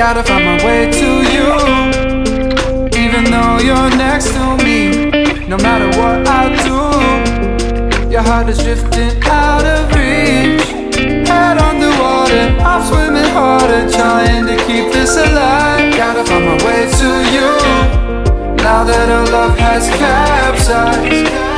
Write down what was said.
Gotta find my way to you, even though you're next to me. No matter what I do, your heart is drifting out of reach. Head underwater, I'm swimming harder, trying to keep this alive. Gotta find my way to you, now that our love has capsized.